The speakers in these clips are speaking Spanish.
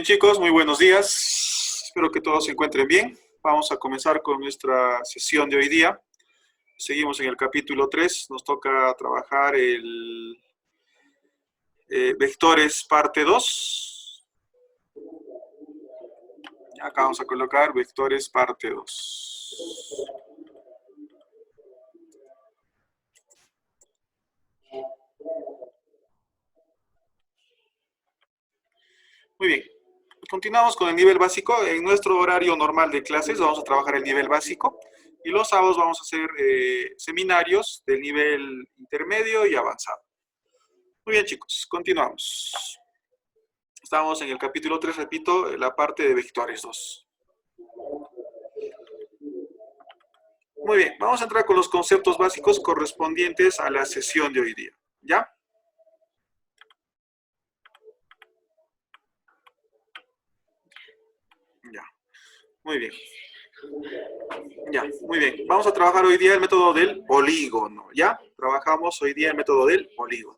Bien, chicos, muy buenos días. Espero que todos se encuentren bien. Vamos a comenzar con nuestra sesión de hoy día. Seguimos en el capítulo 3. Nos toca trabajar el vectores parte 2. Acá vamos a colocar vectores parte 2. Muy bien. Continuamos con el nivel básico. En nuestro horario normal de clases vamos a trabajar el nivel básico. Y los sábados vamos a hacer seminarios del nivel intermedio y avanzado. Muy bien, chicos, continuamos. Estamos en el capítulo 3, repito, la parte de vectores 2. Muy bien, vamos a entrar con los conceptos básicos correspondientes a la sesión de hoy día. ¿Ya? Ya. Muy bien. Ya, muy bien. Vamos a trabajar hoy día el método del polígono. ¿Ya? Trabajamos hoy día el método del polígono.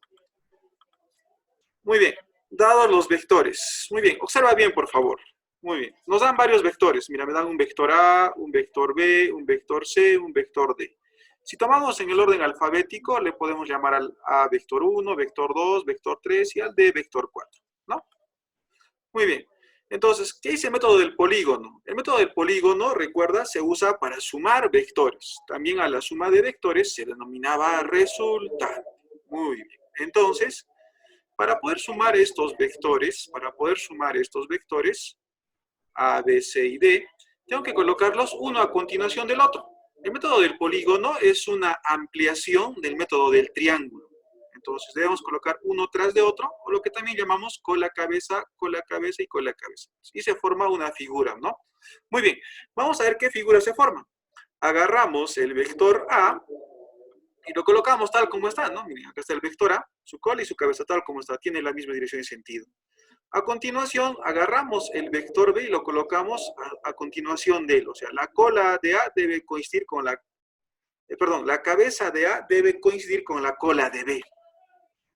Muy bien. Dados los vectores. Muy bien. Observa bien, por favor. Muy bien. Nos dan varios vectores. Mira, me dan un vector A, un vector B, un vector C, un vector D. Si tomamos en el orden alfabético, le podemos llamar al A vector 1, vector 2, vector 3 y al D vector 4, ¿no? Muy bien. Entonces, ¿qué dice el método del polígono? El método del polígono, recuerda, se usa para sumar vectores. También a la suma de vectores se denominaba resultante. Muy bien. Entonces, para poder sumar estos vectores, A, B, C y D, tengo que colocarlos uno a continuación del otro. El método del polígono es una ampliación del método del triángulo. Entonces debemos colocar uno tras de otro, o lo que también llamamos cola, cabeza y cola, cabeza. Y se forma una figura, ¿no? Muy bien, vamos a ver qué figura se forma. Agarramos el vector A y lo colocamos tal como está, ¿no? Miren, acá está el vector A, su cola y su cabeza tal como está, tiene la misma dirección y sentido. A continuación, agarramos el vector B y lo colocamos a continuación de él. O sea, la cola de A debe coincidir con la... la cabeza de A debe coincidir con la cola de B.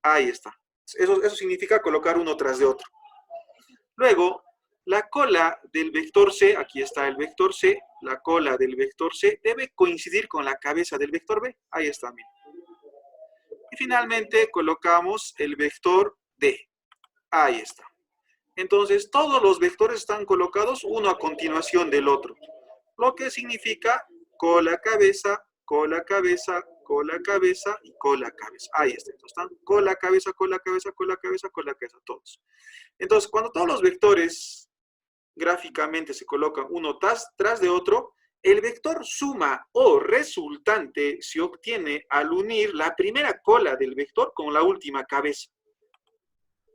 Ahí está. Eso significa colocar uno tras de otro. Luego, la cola del vector C, aquí está el vector C, la cola del vector C debe coincidir con la cabeza del vector B. Ahí está, miren. Y finalmente colocamos el vector D. Ahí está. Entonces, todos los vectores están colocados uno a continuación del otro, lo que significa cola, cabeza, cola, cabeza, cola, cabeza y cola, cabeza. Ahí está. Entonces, están cola, cabeza, cola, cabeza, cola, cabeza, cola, cabeza, todos. Entonces, cuando todos los vectores gráficamente se colocan uno tras de otro, el vector suma o resultante se obtiene al unir la primera cola del vector con la última cabeza.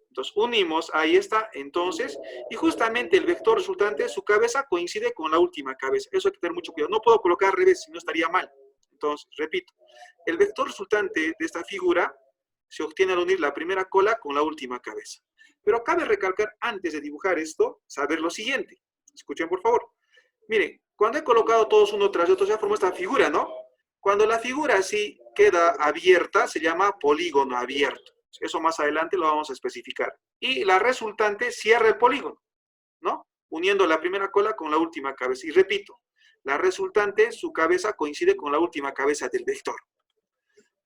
Entonces, unimos, ahí está, entonces, y justamente el vector resultante, su cabeza coincide con la última cabeza. Eso hay que tener mucho cuidado. No puedo colocar al revés, si no estaría mal. Entonces, repito, el vector resultante de esta figura se obtiene al unir la primera cola con la última cabeza. Pero cabe recalcar, antes de dibujar esto, saber lo siguiente. Escuchen, por favor. Miren, cuando he colocado todos uno tras de otro, ya formó esta figura, ¿no? Cuando la figura así queda abierta, se llama polígono abierto. Eso más adelante lo vamos a especificar. Y la resultante cierra el polígono, ¿no? Uniendo la primera cola con la última cabeza. Y repito, la resultante, su cabeza coincide con la última cabeza del vector.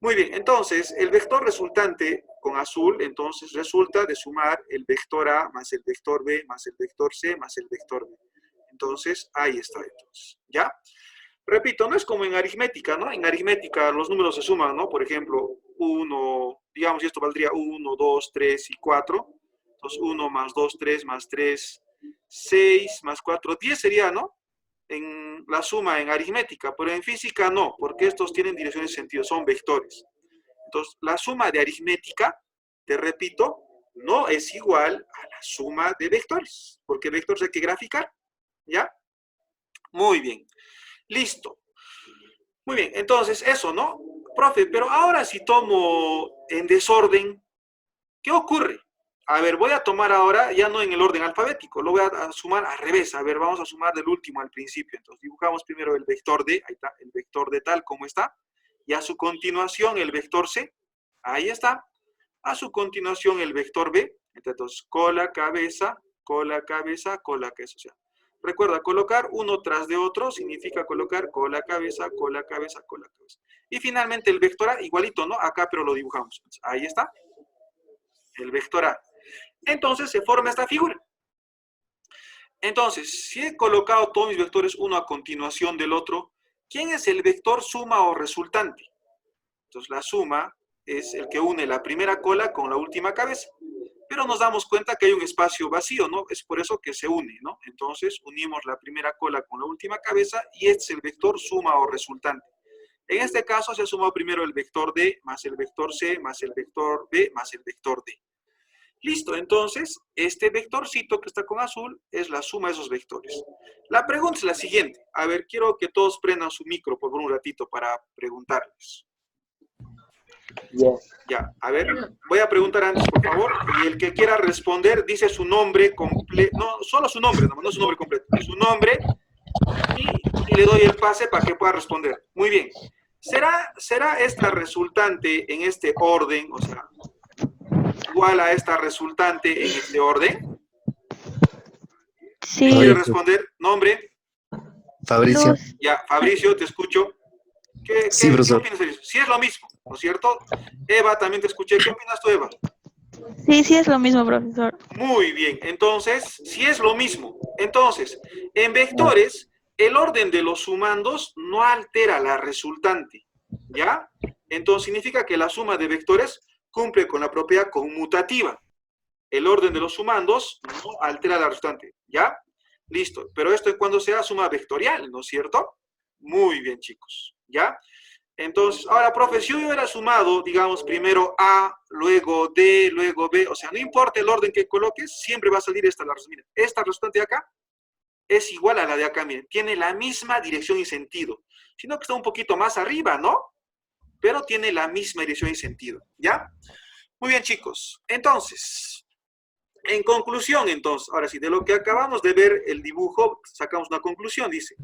Muy bien, entonces, el vector resultante con azul, entonces, resulta de sumar el vector A más el vector B más el vector C más el vector D. Entonces, ahí está, entonces, ¿ya? Repito, no es como en aritmética, ¿no? En aritmética los números se suman, ¿no? Por ejemplo, 1, digamos, esto valdría 1, 2, 3 y 4. Entonces, 1 más 2, 3 más 3, 6 más 4, 10 sería, ¿no? En la suma en aritmética, pero en física no, porque estos tienen direcciones de sentido, son vectores. Entonces, la suma de aritmética, te repito, no es igual a la suma de vectores, porque vectores hay que graficar, ¿ya? Muy bien. Listo. Muy bien, entonces eso, ¿no? Profe, pero ahora si tomo en desorden, ¿qué ocurre? A ver, voy a tomar ahora, ya no en el orden alfabético, lo voy a sumar al revés. A ver, vamos a sumar del último al principio. Entonces, dibujamos primero el vector D, ahí está, el vector D tal como está, y a su continuación el vector C, ahí está. A su continuación el vector B, entonces cola, cabeza, cola, cabeza, cola, cabeza. O sea, recuerda, colocar uno tras de otro significa colocar cola, cabeza, cola, cabeza, cola, cabeza. Y finalmente el vector A, igualito, ¿no? Acá, pero lo dibujamos. Ahí está, el vector A. Entonces se forma esta figura. Entonces, si he colocado todos mis vectores uno a continuación del otro, ¿quién es el vector suma o resultante? Entonces, la suma es el que une la primera cola con la última cabeza. Pero nos damos cuenta que hay un espacio vacío, ¿no? Es por eso que se une, ¿no? Entonces, unimos la primera cola con la última cabeza y este es el vector suma o resultante. En este caso, se ha sumado primero el vector D más el vector C más el vector B más el vector D. Listo, entonces, este vectorcito que está con azul es la suma de esos vectores. La pregunta es la siguiente. A ver, quiero que todos prendan su micro por un ratito para preguntarles. Ya, a ver, voy a preguntar antes, por favor, y el que quiera responder dice su nombre completo, no, solo su nombre, no su nombre completo, su nombre, y le doy el pase para que pueda responder. Muy bien. ¿Será esta resultante en este orden, o sea, igual a esta resultante en este orden? Sí. ¿Quiere responder? ¿Nombre? Fabricio. Luz. Ya, Fabricio, te escucho. Sí, ¿Qué profesor. opinas de eso? Sí es lo mismo, ¿no es cierto? Eva, también te escuché. ¿Qué opinas tú, Eva? Sí, es lo mismo, profesor. Muy bien, entonces, si es lo mismo. Entonces, en vectores, el orden de los sumandos no altera la resultante, ¿ya? Entonces, significa que la suma de vectores cumple con la propiedad conmutativa. El orden de los sumandos no altera la resultante, ¿ya? Listo, pero esto es cuando sea suma vectorial, ¿no es cierto? Muy bien, chicos, ¿ya? Entonces, ahora, profe, si yo hubiera sumado, digamos, primero A, luego D, luego B, o sea, no importa el orden que coloques, siempre va a salir esta la resultante. Mira, esta resultante de acá es igual a la de acá, miren, tiene la misma dirección y sentido, sino que está un poquito más arriba, ¿no? Pero tiene la misma dirección y sentido, ¿ya? Muy bien, chicos. Entonces, en conclusión, entonces, ahora sí, de lo que acabamos de ver el dibujo, sacamos una conclusión, dice.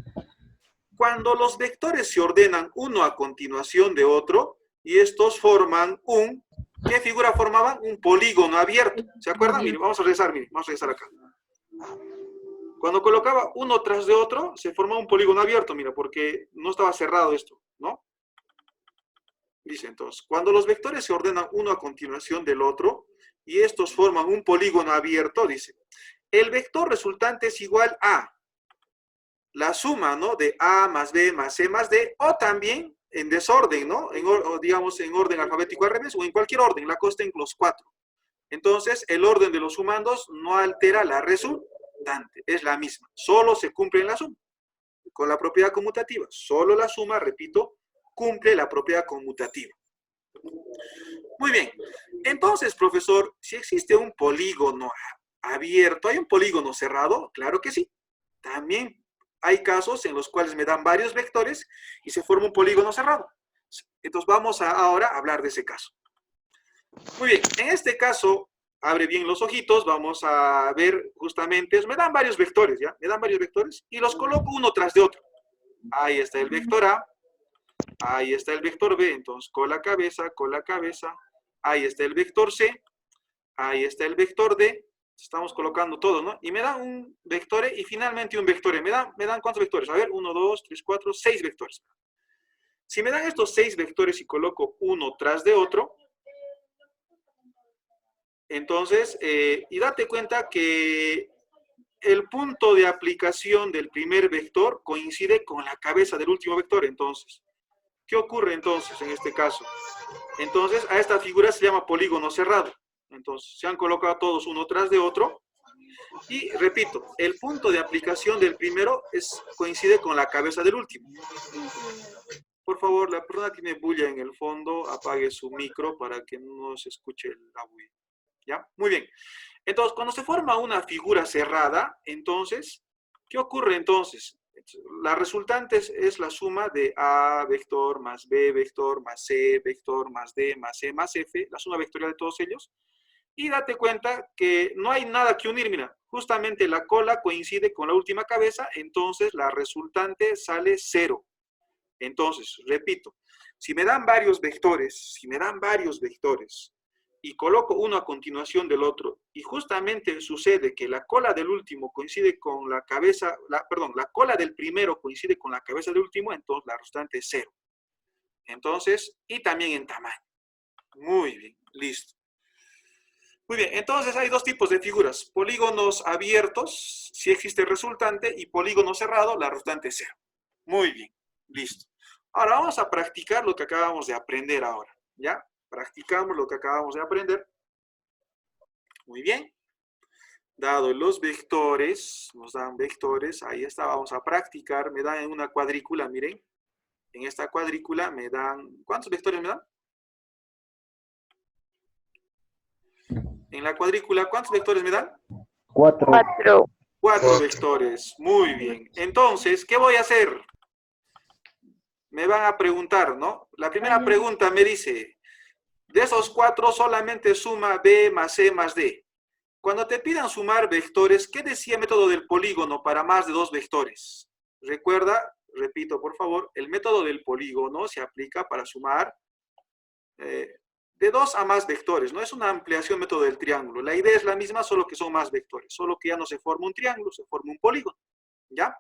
Cuando los vectores se ordenan uno a continuación de otro, y estos forman ¿qué figura formaban? Un polígono abierto. ¿Se acuerdan? Miren, vamos a regresar acá. Cuando colocaba uno tras de otro, se formaba un polígono abierto, mira, porque no estaba cerrado esto, ¿no? Dice entonces, cuando los vectores se ordenan uno a continuación del otro, y estos forman un polígono abierto, dice, el vector resultante es igual a la suma, ¿no? De A más B más C más D, o también en desorden, ¿no? O digamos en orden alfabético al revés, o en cualquier orden, la cosa en los cuatro. Entonces, el orden de los sumandos no altera la resultante, es la misma, solo se cumple en la suma, con la propiedad conmutativa. Solo la suma, repito, cumple la propiedad conmutativa. Muy bien, entonces, profesor, si existe un polígono abierto, ¿hay un polígono cerrado? Claro que sí. También hay casos en los cuales me dan varios vectores y se forma un polígono cerrado. Entonces vamos ahora a hablar de ese caso. Muy bien, en este caso, abre bien los ojitos, vamos a ver justamente, me dan varios vectores, ¿ya? Me dan varios vectores y los coloco uno tras de otro. Ahí está el vector A, ahí está el vector B, entonces cola, cabeza, ahí está el vector C, ahí está el vector D, estamos colocando todo, ¿no? Y me dan un vector y finalmente un vector. ¿Me dan cuántos vectores? A ver, 1, 2, 3, 4, 6 vectores. Si me dan estos 6 vectores y coloco uno tras de otro, entonces, y date cuenta que el punto de aplicación del primer vector coincide con la cabeza del último vector. Entonces, ¿qué ocurre entonces en este caso? Entonces, a esta figura se llama polígono cerrado. Entonces, se han colocado todos uno tras de otro. Y repito, el punto de aplicación del primero coincide con la cabeza del último. Por favor, la persona que tiene bulla en el fondo, apague su micro para que no se escuche la bulla. ¿Ya? Muy bien. Entonces, cuando se forma una figura cerrada, entonces, ¿qué ocurre entonces? La resultante es la suma de A vector más B vector más C vector más D más C más F, la suma vectorial de todos ellos. Y date cuenta que no hay nada que unir, mira, justamente la cola coincide con la última cabeza, entonces la resultante sale 0. Entonces, repito, si me dan varios vectores, y coloco uno a continuación del otro, y justamente sucede que la cola del último coincide con la cabeza, perdón, la cola del primero coincide con la cabeza del último, entonces la resultante es 0. Entonces, y también en tamaño. Muy bien, listo. Muy bien, entonces hay dos tipos de figuras. Polígonos abiertos, si existe resultante, y polígono cerrado, la resultante es 0. Muy bien, listo. Ahora vamos a practicar lo que acabamos de aprender ahora, ¿ya? Practicamos lo que acabamos de aprender. Muy bien. Dado los vectores, nos dan vectores, ahí está, vamos a practicar. Me dan en una cuadrícula, miren. En esta cuadrícula me dan, ¿cuántos vectores me dan? En la cuadrícula, ¿cuántos vectores me dan? 4. 4. 4 vectores. Muy bien. Entonces, ¿qué voy a hacer? Me van a preguntar, ¿no? La primera pregunta me dice, de esos 4 solamente suma B más C más D. Cuando te pidan sumar vectores, ¿qué decía el método del polígono para más de 2 vectores? Recuerda, repito por favor, el método del polígono se aplica para sumar de 2 a más vectores, ¿no? Es una ampliación método del triángulo. La idea es la misma, solo que son más vectores. Solo que ya no se forma un triángulo, se forma un polígono. ¿Ya?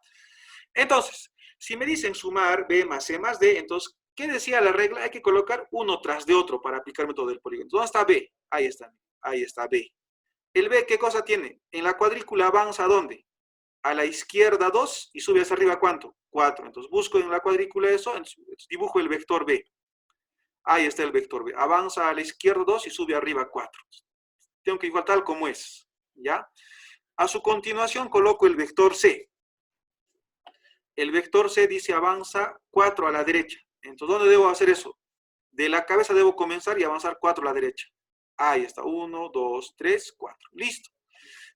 Entonces, si me dicen sumar B más C más D, entonces, ¿qué decía la regla? Hay que colocar uno tras de otro para aplicar el método del polígono. ¿Dónde está B? Ahí está B. ¿El B qué cosa tiene? En la cuadrícula avanza ¿a dónde? A la izquierda 2 y sube hacia arriba ¿cuánto? 4. Entonces busco en la cuadrícula eso, entonces dibujo el vector B. Ahí está el vector B. Avanza a la izquierda 2 y sube arriba 4. Tengo que igual tal como es. ¿Ya? A su continuación coloco el vector C. El vector C dice avanza 4 a la derecha. Entonces, ¿dónde debo hacer eso? De la cabeza debo comenzar y avanzar 4 a la derecha. Ahí está. 1, 2, 3, 4. Listo.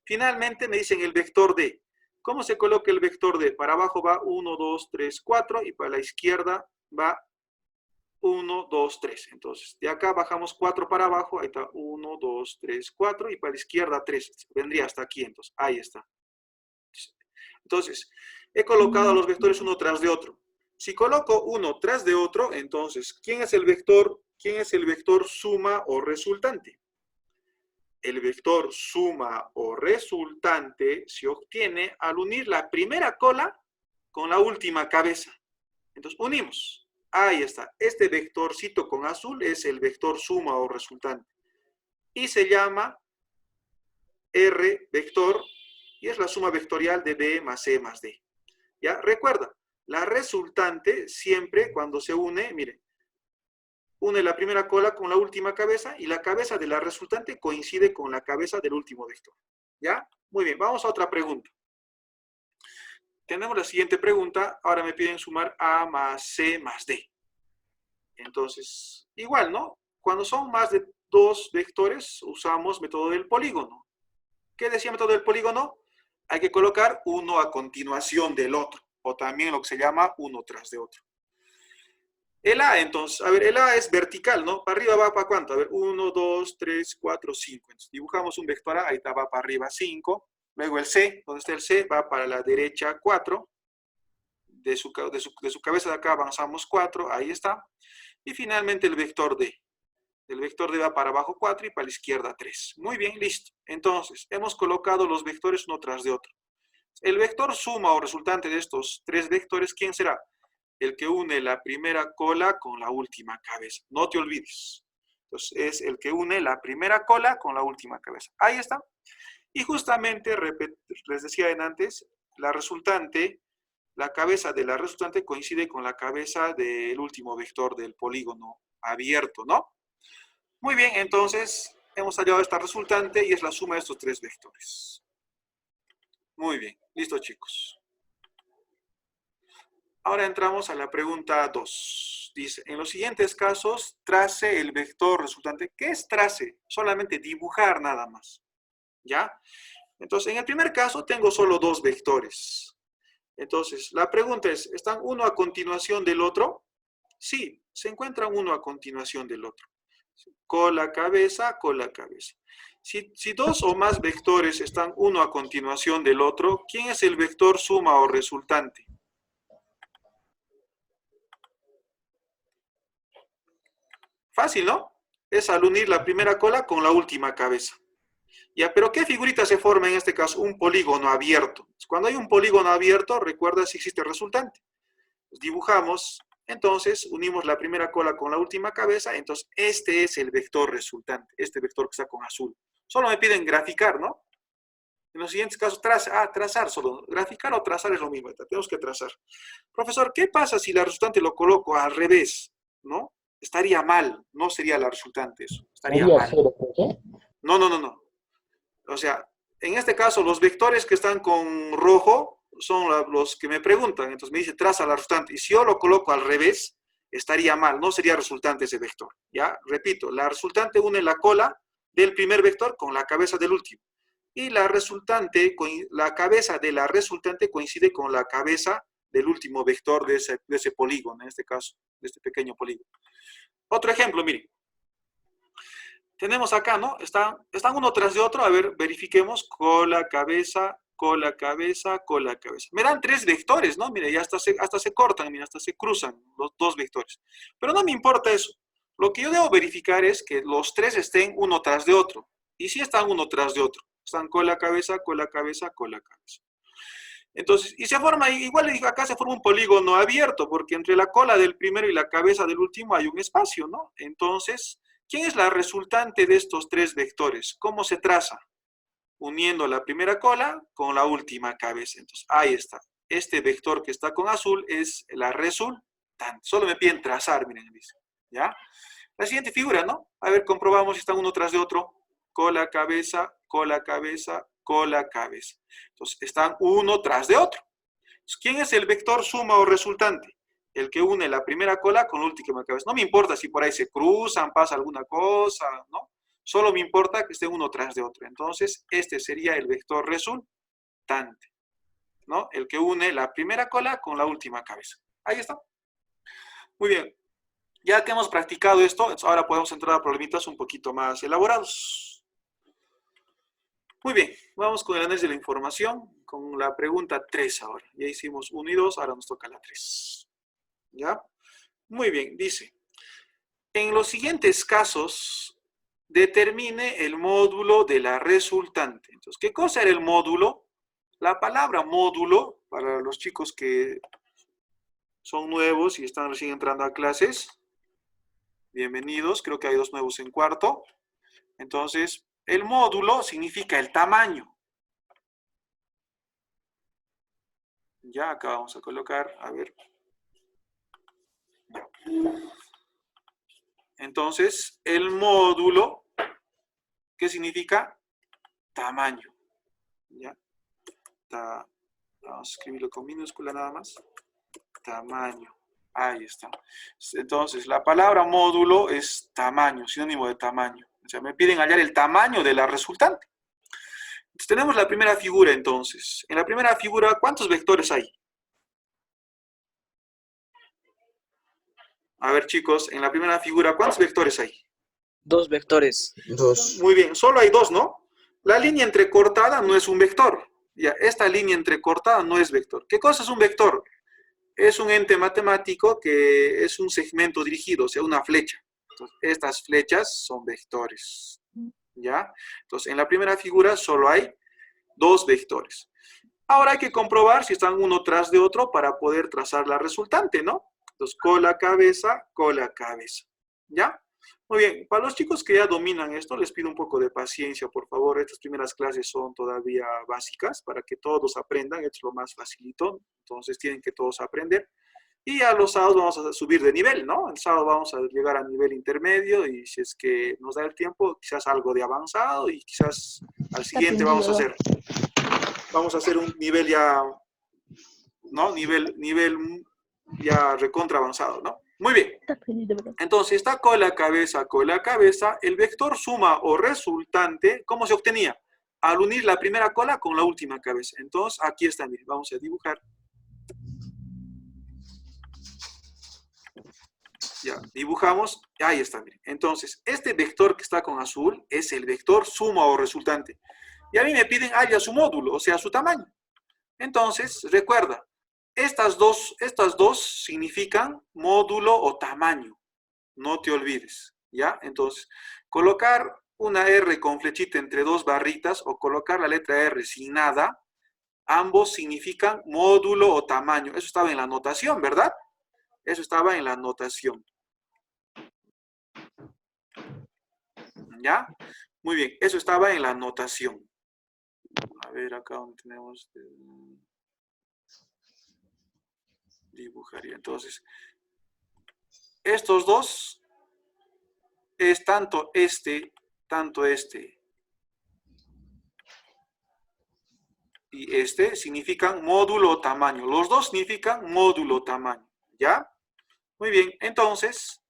Finalmente me dicen el vector D. ¿Cómo se coloca el vector D? Para abajo va 1, 2, 3, 4 y para la izquierda va 1, 2, 3. Entonces, de acá bajamos 4 para abajo. Ahí está 1, 2, 3, 4 y para la izquierda 3. Vendría hasta aquí, entonces. Ahí está. Entonces, he colocado los vectores uno tras de otro. Si coloco uno tras de otro, entonces, ¿quién es el vector suma o resultante? El vector suma o resultante se obtiene al unir la primera cola con la última cabeza. Entonces, unimos. Ahí está. Este vectorcito con azul es el vector suma o resultante. Y se llama R vector y es la suma vectorial de B más C más D. ¿Ya? Recuerda, la resultante siempre cuando se une, miren, une la primera cola con la última cabeza y la cabeza de la resultante coincide con la cabeza del último vector. ¿Ya? Muy bien, vamos a otra pregunta. Tenemos la siguiente pregunta, ahora me piden sumar A más C más D. Entonces, igual, ¿no? Cuando son más de 2 vectores, usamos método del polígono. ¿Qué decía el método del polígono? Hay que colocar uno a continuación del otro, o también lo que se llama uno tras de otro. El A, entonces, a ver, el A es vertical, ¿no? ¿Para arriba va para cuánto? A ver, 1, 2, 3, 4, 5. Entonces, dibujamos un vector A, ahí está, va para arriba 5. Luego el C, ¿dónde está el C? Va para la derecha 4. De su cabeza de acá avanzamos 4, ahí está. Y finalmente el vector D. El vector D va para abajo 4 y para la izquierda 3. Muy bien, listo. Entonces, hemos colocado los vectores uno tras de otro. El vector suma o resultante de estos 3 vectores, ¿quién será? El que une la primera cola con la última cabeza. No te olvides. Entonces, es el que une la primera cola con la última cabeza. Ahí está. Y justamente, les decía antes, la resultante, la cabeza de la resultante coincide con la cabeza del último vector del polígono abierto, ¿no? Muy bien, entonces hemos hallado esta resultante y es la suma de estos 3 vectores. Muy bien, listo chicos. Ahora entramos a la pregunta 2. Dice, en los siguientes casos, trace el vector resultante. ¿Qué es trace? Solamente dibujar nada más. ¿Ya? Entonces, en el primer caso tengo solo 2 vectores. Entonces, la pregunta es, ¿están uno a continuación del otro? Sí, se encuentran uno a continuación del otro. Cola, cabeza, cola, cabeza. Si 2 o más vectores están uno a continuación del otro, ¿quién es el vector suma o resultante? Fácil, ¿no? es al unir la primera cola con la última cabeza. Ya, pero ¿qué figurita se forma en este caso? Un polígono abierto. Cuando hay un polígono abierto, recuerda si existe resultante. Dibujamos, entonces unimos la primera cola con la última cabeza, entonces este es el vector resultante, este vector que está con azul. Solo me piden graficar, ¿no? En los siguientes casos, trazar solo. Graficar o trazar es lo mismo, tenemos que trazar. Profesor, ¿qué pasa si la resultante lo coloco al revés? ¿No? Estaría mal, no sería la resultante eso, estaría Sería mal. 0, ¿qué? No. O sea, en este caso, los vectores que están con rojo son los que me preguntan. Entonces me dice, traza la resultante. Y si yo lo coloco al revés, estaría mal, no sería resultante ese vector. ¿Ya? Repito, la resultante une la cola del primer vector con la cabeza del último. Y la resultante, la cabeza de la resultante coincide con la cabeza del último vector de ese polígono, en este caso, de este pequeño polígono. Otro ejemplo, miren. Tenemos acá, ¿no? Están uno tras de otro. A ver, verifiquemos. Cola, cabeza, cola, cabeza, cola, cabeza. Me dan 3 vectores, ¿no? Mire, ya hasta se cortan, mira, hasta se cruzan los 2 vectores. Pero no me importa eso. Lo que yo debo verificar es que los 3 estén uno tras de otro. Y si están uno tras de otro. Están cola, cabeza, cola, cabeza, cola, cabeza. Entonces, y se forma, igual le digo, acá se forma un polígono abierto, porque entre la cola del primero y la cabeza del último hay un espacio, ¿no? Entonces, ¿quién es la resultante de estos 3 vectores? ¿Cómo se traza? Uniendo la primera cola con la última cabeza. Entonces, ahí está. Este vector que está con azul es la resultante. Solo me piden trazar, miren, dice. ¿Ya? La siguiente figura, ¿no? A ver, comprobamos si están uno tras de otro. Cola, cabeza, cola, cabeza, cola, cabeza. Entonces, están uno tras de otro. Entonces, ¿quién es el vector suma o resultante? El que une la primera cola con la última cabeza. No me importa si por ahí se cruzan, pasa alguna cosa, ¿no? Solo me importa que estén uno tras de otro. Entonces, este sería el vector resultante, ¿no? El que une la primera cola con la última cabeza. Ahí está. Muy bien. Ya que hemos practicado esto, ahora podemos entrar a problemitas un poquito más elaborados. Muy bien, vamos con el análisis de la información, con la pregunta 3 ahora. Ya hicimos 1 y 2, ahora nos toca la 3. ¿Ya? Muy bien, dice, en los siguientes casos, determine el módulo de la resultante. Entonces, ¿qué cosa era el módulo? La palabra módulo, para los chicos que son nuevos y están recién entrando a clases, bienvenidos, creo que hay 2 nuevos en cuarto. Entonces, el módulo significa el tamaño. Ya, acá vamos a colocar, a ver. Ya. Entonces, el módulo, ¿qué significa? Tamaño. ¿Ya? Vamos a escribirlo con minúscula nada más. Tamaño. Ahí está. Entonces, la palabra módulo es tamaño, sinónimo de tamaño. O sea, me piden hallar el tamaño de la resultante. Entonces, tenemos la primera figura, entonces. En la primera figura, ¿cuántos vectores hay? A ver, chicos, en la primera figura, ¿cuántos vectores hay? 2 vectores. 2. Muy bien, solo hay 2, ¿no? La línea entrecortada no es un vector. Ya, esta línea entrecortada no es vector. ¿Qué cosa es un vector? Es un ente matemático que es un segmento dirigido, o sea, una flecha. Entonces, estas flechas son vectores. ¿Ya? Entonces, en la primera figura solo hay 2 vectores. Ahora hay que comprobar si están uno tras de otro para poder trazar la resultante, ¿no? Entonces, cola, cabeza, cola, cabeza. ¿Ya? Muy bien, para los chicos que ya dominan esto, les pido un poco de paciencia, por favor. Estas primeras clases son todavía básicas para que todos aprendan. Esto es lo más facilito, entonces tienen que todos aprender. Y a los sábados vamos a subir de nivel, ¿no? El sábado vamos a llegar a nivel intermedio y si es que nos da el tiempo, quizás algo de avanzado y quizás al siguiente vamos a hacer un nivel ya, ¿no? Nivel ya recontra avanzado, ¿no? Muy bien. Entonces, está cola, cabeza, el vector suma o resultante, ¿cómo se obtenía? Al unir la primera cola con la última cabeza. Entonces, aquí está, miren, vamos a dibujar. Ya, dibujamos, ahí está, miren. Entonces, este vector que está con azul es el vector suma o resultante. Y a mí me piden haya su módulo, o sea, su tamaño. Entonces, recuerda, estas dos significan módulo o tamaño. No te olvides, ¿Ya? Entonces, colocar una R con flechita entre dos barritas o colocar la letra R sin nada, ambos significan módulo o tamaño. Eso estaba en la notación, ¿verdad? Eso estaba en la notación. ¿Ya? Muy bien, eso estaba en la notación. A ver, acá donde tenemos... dibujaría. Entonces, estos dos es tanto este y este significan módulo o tamaño. Los dos significan módulo o tamaño. ¿Ya? Muy bien, entonces,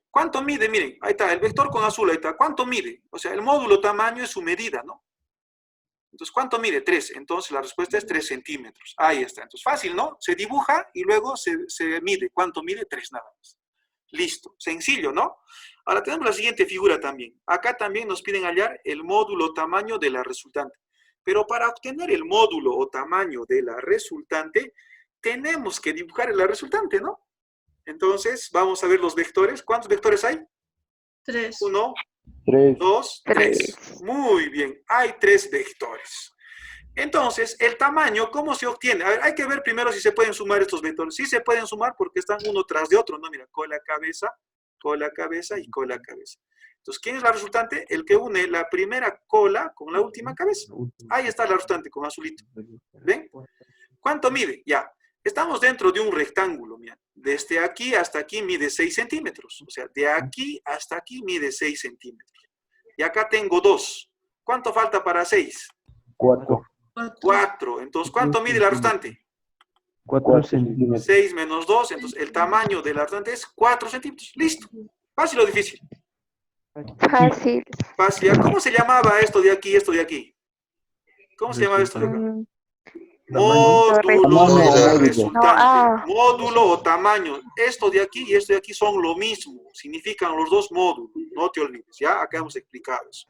¿cuánto mide? Miren, ahí está, el vector con azul, ahí está. ¿Cuánto mide? O sea, el módulo tamaño es su medida, ¿no? Entonces, ¿cuánto mide? 3. Entonces, la respuesta es 3 centímetros. Ahí está. Entonces, fácil, ¿no? Se dibuja y luego se mide. ¿Cuánto mide? 3 nada más. Listo. Sencillo, ¿no? Ahora tenemos la siguiente figura también. Acá también nos piden hallar el módulo tamaño de la resultante. Pero para obtener el módulo o tamaño de la resultante, tenemos que dibujar la resultante, ¿no? Entonces, vamos a ver los vectores. ¿Cuántos vectores hay? 3. 1, 3. 2, 3. Muy bien, hay 3 vectores. Entonces, el tamaño, ¿cómo se obtiene? A ver, hay que ver primero si se pueden sumar estos vectores. Sí se pueden sumar porque están uno tras de otro, ¿no? Mira, cola, cabeza y cola, cabeza. Entonces, ¿quién es la resultante? El que une la primera cola con la última cabeza. Ahí está la resultante con azulito. ¿Ven? ¿Cuánto mide? Ya. Estamos dentro de un rectángulo, mira. Desde aquí hasta aquí mide 6 centímetros. O sea, de aquí hasta aquí mide 6 centímetros. Y acá tengo 2. ¿Cuánto falta para 6? 4. 4. Entonces, ¿cuánto mide la resultante? 4 centímetros. 6 menos 2. Entonces, el tamaño de la resultante es 4 centímetros. Listo. ¿Fácil o difícil? Fácil. Fácil. ¿Cómo se llamaba esto de aquí y esto de aquí? ¿Cómo se llamaba esto de acá? Módulo de la resultante. Módulo o tamaño. Esto de aquí y esto de aquí son lo mismo. Significan los dos módulos. No te olvides. Ya acá hemos explicado eso.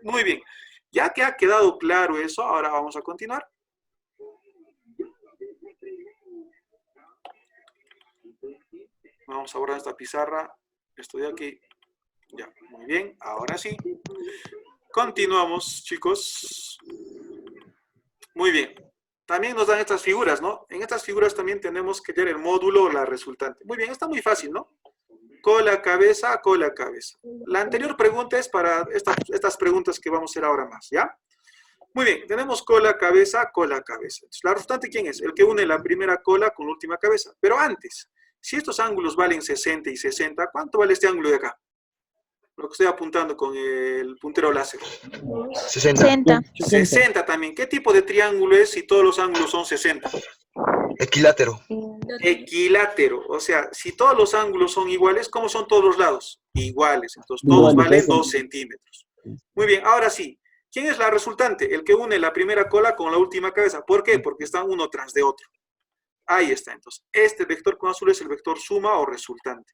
Muy bien. Ya que ha quedado claro eso, ahora vamos a continuar. Vamos a borrar esta pizarra. Esto de aquí. Ya, muy bien. Ahora sí. Continuamos, chicos. Muy bien. También nos dan estas figuras, ¿no? En estas figuras también tenemos que hallar el módulo o la resultante. Muy bien, está muy fácil, ¿no? Cola, cabeza, cola, cabeza. La anterior pregunta es para estas preguntas que vamos a hacer ahora más, ¿ya? Muy bien, tenemos cola, cabeza, cola, cabeza. Entonces, ¿la resultante quién es? El que une la primera cola con la última cabeza. Pero antes, si estos ángulos valen 60 y 60, ¿cuánto vale este ángulo de acá? Lo que estoy apuntando con el puntero láser. 60. 60 también. ¿Qué tipo de triángulo es si todos los ángulos son 60? Equilátero. Equilátero. O sea, si todos los ángulos son iguales, ¿cómo son todos los lados? Iguales. Entonces, todos valen 2 centímetros. Muy bien, ahora sí. ¿Quién es la resultante? El que une la primera cola con la última cabeza. ¿Por qué? Porque están uno tras de otro. Ahí está. Entonces, este vector con azul es el vector suma o resultante.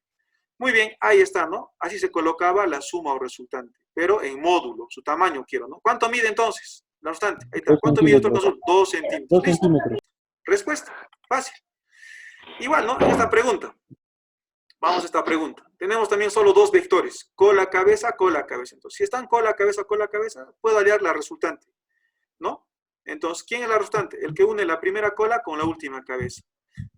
Muy bien, ahí está, ¿no? Así se colocaba la suma o resultante, pero en módulo, su tamaño quiero, ¿no? ¿Cuánto mide entonces? La resultante, ahí está. ¿Cuánto mide el vector con azul? 2 centímetros. 2 ¿Listo? centímetros. Respuesta, fácil. Igual, ¿no? En esta pregunta. Vamos a esta pregunta. Tenemos también solo 2 vectores, cola, cabeza, cola, cabeza. Entonces, si están cola, cabeza, puedo hallar la resultante, ¿no? Entonces, ¿quién es la resultante? El que une la primera cola con la última cabeza.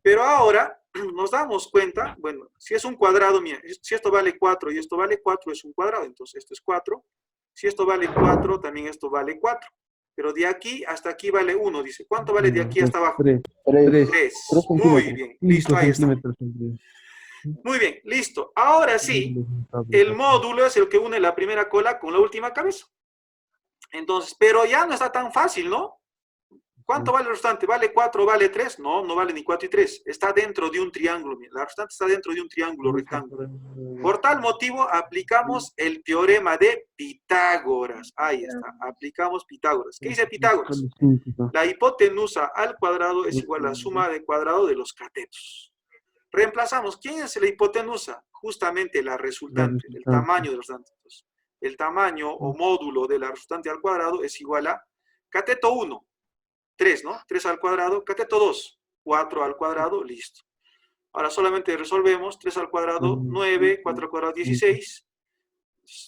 Pero ahora nos damos cuenta, bueno, si es un cuadrado, mira, si esto vale 4 y esto vale 4, es un cuadrado, entonces esto es 4. Si esto vale 4, también esto vale 4. Pero de aquí hasta aquí vale 1, dice. ¿Cuánto vale de aquí hasta abajo? 3. 3. Muy bien, listo, ahí está. Muy bien, listo. Ahora sí, el módulo es el que une la primera cola con la última cabeza. Entonces, pero ya no está tan fácil, ¿no? ¿Cuánto vale el restante? ¿Vale 4 o vale 3? No, no vale ni 4 y 3. Está dentro de un triángulo. La restante está dentro de un triángulo rectángulo. Por tal motivo, aplicamos el teorema de Pitágoras. Ahí está. Aplicamos Pitágoras. ¿Qué dice Pitágoras? La hipotenusa al cuadrado es igual a la suma de cuadrado de los catetos. Reemplazamos. ¿Quién es la hipotenusa? Justamente la resultante, el tamaño de los resultantes. El tamaño o módulo de la resultante al cuadrado es igual a cateto 1. 3, ¿no? 3 al cuadrado, cateto 2, 4 al cuadrado, listo. Ahora solamente resolvemos, 3 al cuadrado, 9, 4 al cuadrado, 16.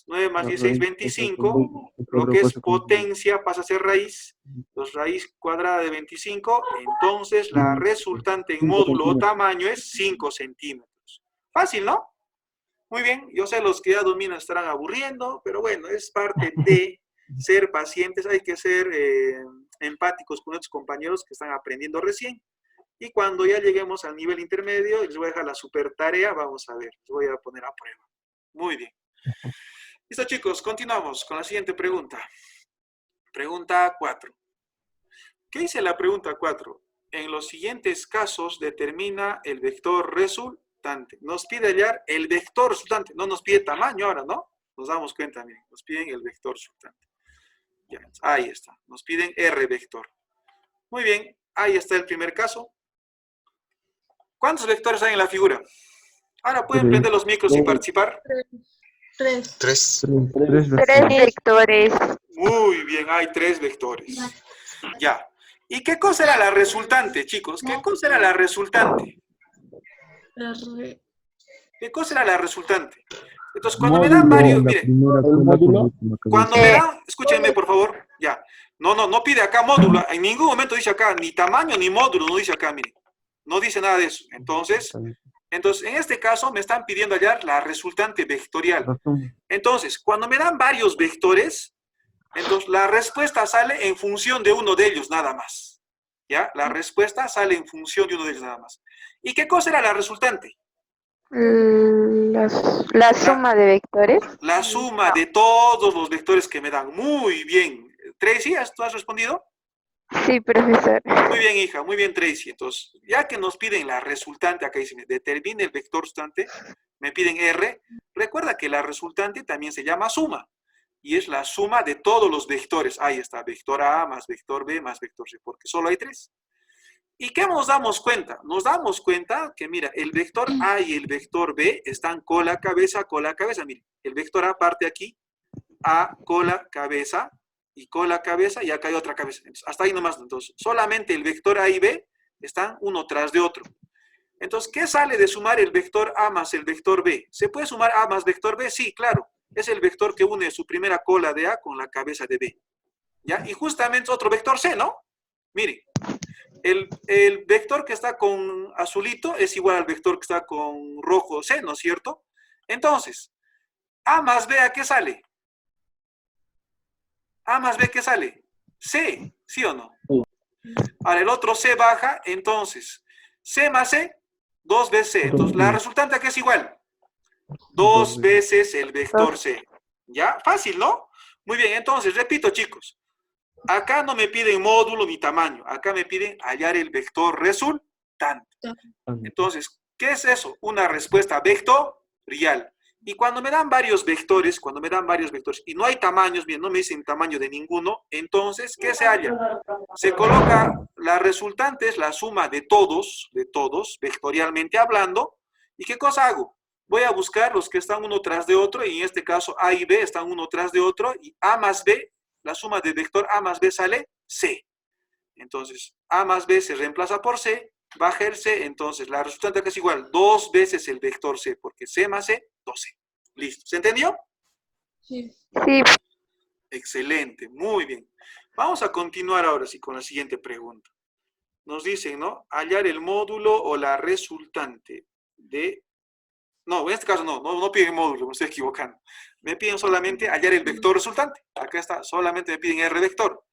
9 más La 16, raíz pasa a ser 25. 20, Lo que es pasa como potencia pasa a ser raíz. Entonces, raíz cuadrada de 25. Entonces, la resultante en 5 módulo o centímetros. tamaño es 5 centímetros. Fácil, ¿no? Muy bien. Yo sé, los que ya dominan estarán aburriendo, pero bueno, es parte de ser pacientes. Hay que ser empáticos con nuestros compañeros que están aprendiendo recién. Y cuando ya lleguemos al nivel intermedio, les voy a dejar la super tarea. Vamos a ver, les voy a poner a prueba. Muy bien. Listo, chicos, continuamos con la siguiente pregunta. Pregunta 4. ¿Qué dice la pregunta 4? En los siguientes casos determina el vector resultante. Nos pide hallar el vector resultante. No nos pide tamaño ahora, ¿no? Nos damos cuenta, miren. Nos piden el vector resultante. Ya, ahí está. Nos piden R vector. Muy bien, ahí está el primer caso. ¿Cuántos vectores hay en la figura? Ahora pueden prender los micros y participar. 3. 3 Tres vectores. vectores. Muy bien, hay 3 vectores. Ya. ¿Y qué cosa era la resultante, chicos? ¿Qué cosa era la resultante? ¿Qué cosa era la resultante? Entonces, cuando me dan varios, La mire, primera ¿El cola con módulo? última cuando cabeza. me dan, escúchenme por favor, ya. No pide acá módulo, en ningún momento dice acá ni tamaño ni módulo, no dice acá, mire. No dice nada de eso. Entonces, en este caso me están pidiendo hallar la resultante vectorial. La suma. Entonces, cuando me dan varios vectores, entonces la respuesta sale en función de uno de ellos nada más. ¿Ya? La respuesta sale en función de uno de ellos nada más. ¿Y qué cosa era la resultante? La suma de vectores. La suma de todos los vectores que me dan. Muy bien. Tracy, ¿tú has respondido? Sí, profesor. Muy bien, hija. Muy bien, Tracy. Entonces, ya que nos piden la resultante, acá dice, determine el vector resultante, me piden R. Recuerda que la resultante también se llama suma. Y es la suma de todos los vectores. Ahí está, vector A más vector B más vector C, porque solo hay 3. ¿Y qué nos damos cuenta? Nos damos cuenta que, mira, el vector A y el vector B están cola, cabeza. Mire, el vector A parte aquí, A, cola, cabeza, y acá hay otra cabeza. Entonces, hasta ahí nomás. Entonces, solamente el vector A y B están uno tras de otro. Entonces, ¿qué sale de sumar el vector A más el vector B? ¿Se puede sumar A más vector B? Sí, claro. Es el vector que une su primera cola de A con la cabeza de B. ¿Ya? Y justamente otro vector C, ¿no? Miren, el vector que está con azulito es igual al vector que está con rojo C, ¿no es cierto? Entonces, A más B, ¿a qué sale? A más B, ¿qué sale? C, ¿sí o no? Ahora, el otro C baja, entonces, C más C, 2 veces C. Entonces, la resultante aquí es igual. 2 veces el vector C. ¿Ya? Fácil, ¿no? Muy bien, entonces, repito, chicos. Acá no me piden módulo ni tamaño. Acá me piden hallar el vector resultante. Entonces, ¿qué es eso? Una respuesta vectorial. Y cuando me dan varios vectores, y no hay tamaños, bien, no me dicen tamaño de ninguno, entonces, ¿qué se halla? Se coloca, la resultante es la suma de todos, vectorialmente hablando. ¿Y qué cosa hago? Voy a buscar los que están uno tras de otro, y en este caso A y B están uno tras de otro, y A más B, la suma de vector A más B sale C. Entonces, A más B se reemplaza por C, baja el C, entonces la resultante acá es igual 2 veces el vector C, porque C más C, 12. ¿Listo? ¿Se entendió? Sí. Excelente, muy bien. Vamos a continuar ahora sí con la siguiente pregunta. Nos dicen, ¿no? Hallar el módulo o la resultante de... No, en este caso no piden módulo, me estoy equivocando. Me piden solamente hallar el vector resultante. Acá está, solamente me piden R vector.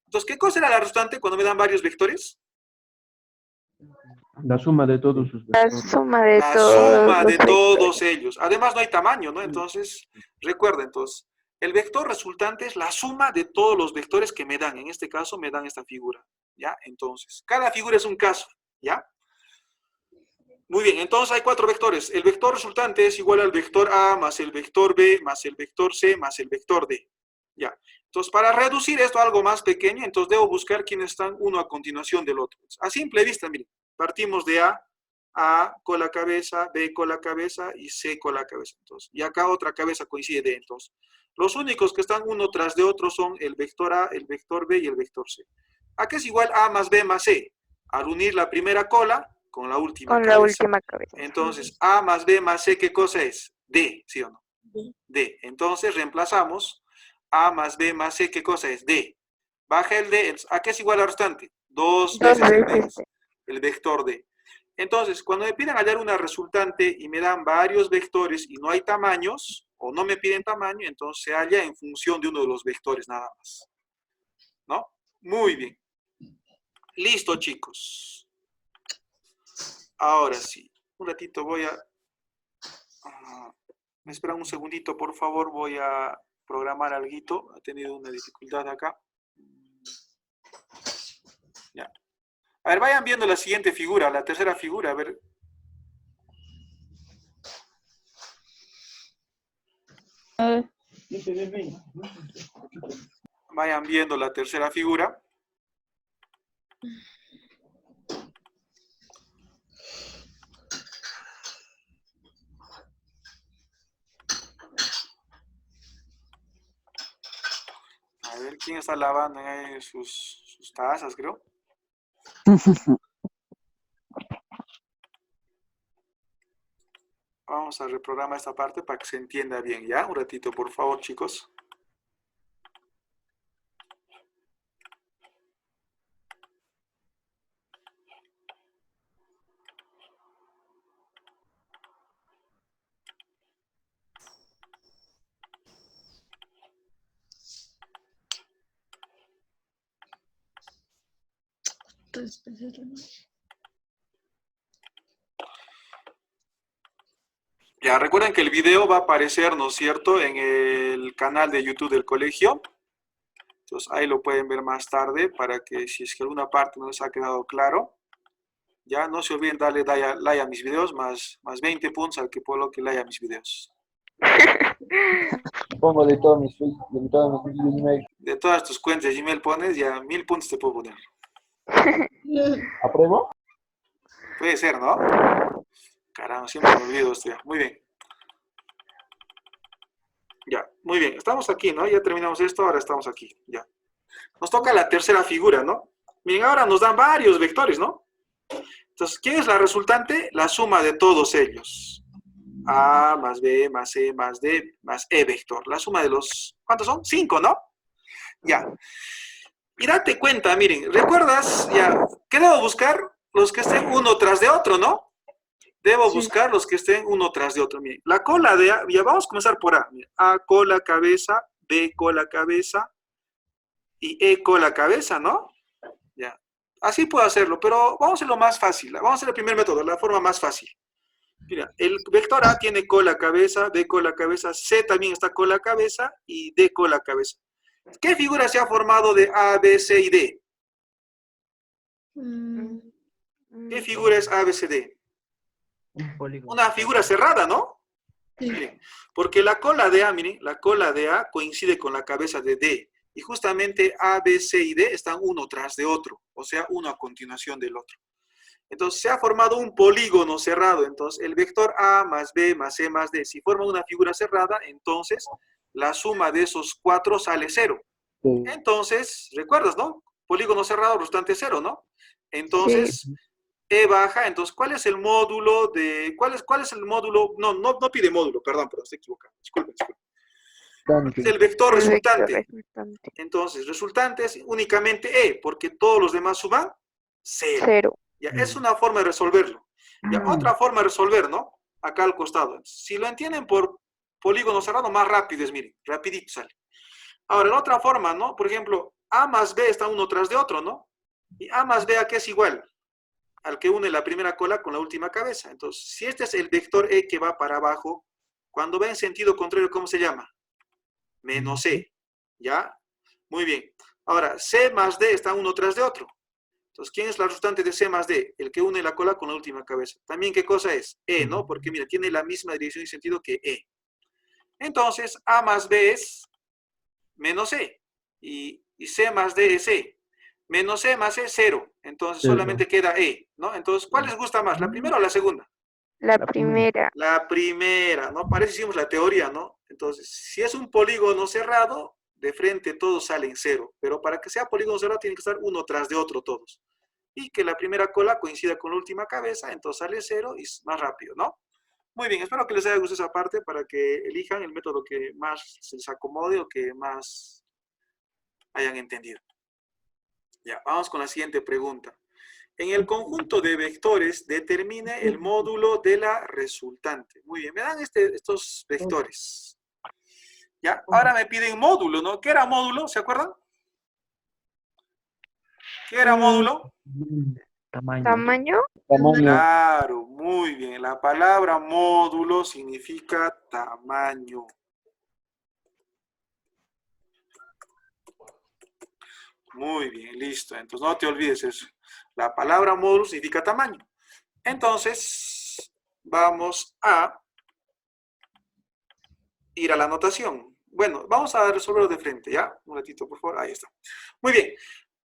Entonces, ¿qué cosa era la resultante cuando me dan varios vectores? La suma de todos sus La vectores. suma de La todos suma los de vectores. todos ellos. Además, no hay tamaño, ¿no? Entonces, recuerda, entonces, el vector resultante es la suma de todos los vectores que me dan. En este caso, me dan esta figura, ¿ya? Entonces, cada figura es un caso, ¿ya? Muy bien, entonces hay 4 vectores. El vector resultante es igual al vector A más el vector B más el vector C más el vector D, ¿ya? Entonces, para reducir esto a algo más pequeño, entonces debo buscar quiénes están uno a continuación del otro. A simple vista, miren, partimos de A con la cabeza, B con la cabeza y C con la cabeza. Entonces, y acá otra cabeza coincide D. Entonces, los únicos que están uno tras de otro son el vector A, el vector B y el vector C. Acá es igual A más B más C. Al unir la primera cola con la última cabeza. Con la última cabeza. Entonces, A más B más C, ¿qué cosa es? D, ¿sí o no? D. Entonces reemplazamos A más B más C, ¿qué cosa es? D. Baja el D, ¿a qué es igual al restante? Dos Dos veces el D, veces. el vector D. Entonces, cuando me piden hallar una resultante y me dan varios vectores y no hay tamaños, o no me piden tamaño, entonces se halla en función de uno de los vectores nada más. ¿No? Muy bien. Listo, chicos. Ahora sí. Un ratito voy a... me esperan un segundito, por favor. Voy a programar algo. He tenido una dificultad acá. Ya. A ver, vayan viendo la siguiente figura, la tercera figura. A ver. Vayan viendo la tercera figura. A ver, ¿quién está lavando ahí sus tazas, creo? Vamos a reprogramar esta parte para que se entienda bien, ¿ya? Un ratito, por favor, chicos. Ya, recuerden que el video va a aparecer, ¿no es cierto?, en el canal de YouTube del colegio. Entonces, ahí lo pueden ver más tarde para que si es que alguna parte no les ha quedado claro, ya no se olviden darle like a mis videos, más 20 puntos al que coloque like a mis videos. Pongo de todos mis Gmail. De todas tus cuentas de Gmail pones, ya 1000 puntos te puedo poner. ¿Apruebo? Puede ser, ¿no? Caramba, siempre me olvido esto ya. Muy bien. Ya, muy bien. Estamos aquí, ¿no? Ya terminamos esto, ahora estamos aquí. Ya. Nos toca la tercera figura, ¿no? Miren, ahora nos dan varios vectores, ¿no? Entonces, ¿quién es la resultante? La suma de todos ellos. A más B más C más D más E vector. La suma de los... ¿Cuántos son? 5, ¿no? Ya. Y date cuenta, miren, ¿recuerdas? Ya, ¿qué debo buscar? Los que estén uno tras de otro, ¿no? Debo buscar los que estén uno tras de otro. Miren, la cola de A, ya vamos a comenzar por A. Miren, A cola cabeza, B cola cabeza y E cola cabeza, ¿no? Ya. Así puedo hacerlo, pero vamos a hacerlo más fácil. Vamos a hacer el primer método, la forma más fácil. Mira, el vector A tiene cola cabeza, B cola cabeza, C también está cola cabeza y D cola cabeza. ¿Qué figura se ha formado de A, B, C y D? ¿Qué figura es A, B, C, D? Un polígono. Una figura cerrada, ¿no? Sí. Miren, porque la cola de A, miren, la cola de A coincide con la cabeza de D. Y justamente A, B, C y D están uno tras de otro, o sea, uno a continuación del otro. Entonces, se ha formado un polígono cerrado. Entonces, el vector A más B más C más D, si forma una figura cerrada, entonces la suma de esos cuatro sale 0. Sí. Entonces, ¿recuerdas, no? Polígono cerrado, restante 0, ¿no? Entonces, sí. E baja, entonces, ¿cuál es el módulo de... ¿Cuál es el módulo? No pide módulo, perdón, estoy equivocado. Disculpen. Es el vector resultante. Entonces, resultante es únicamente E, porque todos los demás suman 0. Ya, es una forma de resolverlo. Ya, otra forma de resolver, ¿no? Acá al costado. Si lo entienden por polígono cerrado, más rápido es, miren, rapidito sale. Ahora, la otra forma, ¿no? Por ejemplo, A más B está uno tras de otro, ¿no? Y A más B, ¿a qué es igual? Al que une la primera cola con la última cabeza. Entonces, si este es el vector E que va para abajo, cuando va en sentido contrario, ¿cómo se llama? Menos E. ¿Ya? Muy bien. Ahora, C más D está uno tras de otro. Entonces, ¿quién es la resultante de C más D? El que une la cola con la última cabeza. También, ¿qué cosa es? E, ¿no? Porque, mira, tiene la misma dirección y sentido que E. Entonces, A más B es menos E. Y C más D es E. Menos E más E, 0. Entonces, solamente queda E, ¿no? Entonces, ¿cuál les gusta más? ¿La primera o la segunda? La primera. La primera, ¿no? Parece que hicimos la teoría, ¿no? Entonces, si es un polígono cerrado, de frente todos salen 0. Pero para que sea polígono cerrado, tienen que estar uno tras de otro todos. Y que la primera cola coincida con la última cabeza, entonces sale 0 y es más rápido, ¿no? Muy bien, espero que les haya gustado esa parte para que elijan el método que más se les acomode o que más hayan entendido. Ya, vamos con la siguiente pregunta. En el conjunto de vectores, determine el módulo de la resultante. Muy bien, me dan estos vectores. Ya, ahora me piden módulo, ¿no? ¿Qué era módulo? ¿Se acuerdan? ¿Qué era módulo? Tamaño. Tamaño. Tamaño. Claro, muy bien. La palabra módulo significa tamaño. Muy bien, listo. Entonces no te olvides eso. La palabra módulo significa tamaño. Entonces, vamos a ir a la anotación. Bueno, vamos a resolverlo de frente, ¿ya? Un ratito, por favor. Ahí está. Muy bien.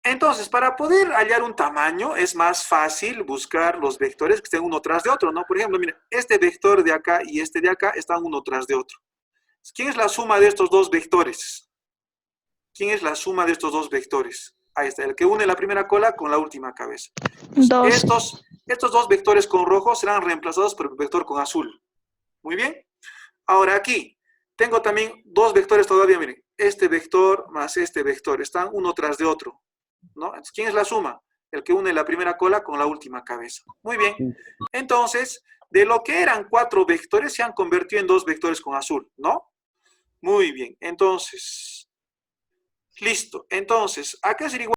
Entonces, para poder hallar un tamaño, es más fácil buscar los vectores que estén uno tras de otro, ¿no? Por ejemplo, mira, este vector de acá y este de acá están uno tras de otro. ¿Quién es la suma de estos dos vectores? ¿Quién es la suma de estos dos vectores? Ahí está, el que une la primera cola con la última cabeza. Entonces, estos dos vectores con rojo serán reemplazados por el vector con azul. Muy bien. Ahora aquí, tengo también dos vectores todavía, miren. Este vector más este vector están uno tras de otro, ¿no? Entonces, ¿quién es la suma? El que une la primera cola con la última cabeza. Muy bien. Entonces, de lo que eran 4 vectores, se han convertido en 2 vectores con azul, ¿no? Muy bien. Entonces, listo. Entonces, ¿a qué sería igual?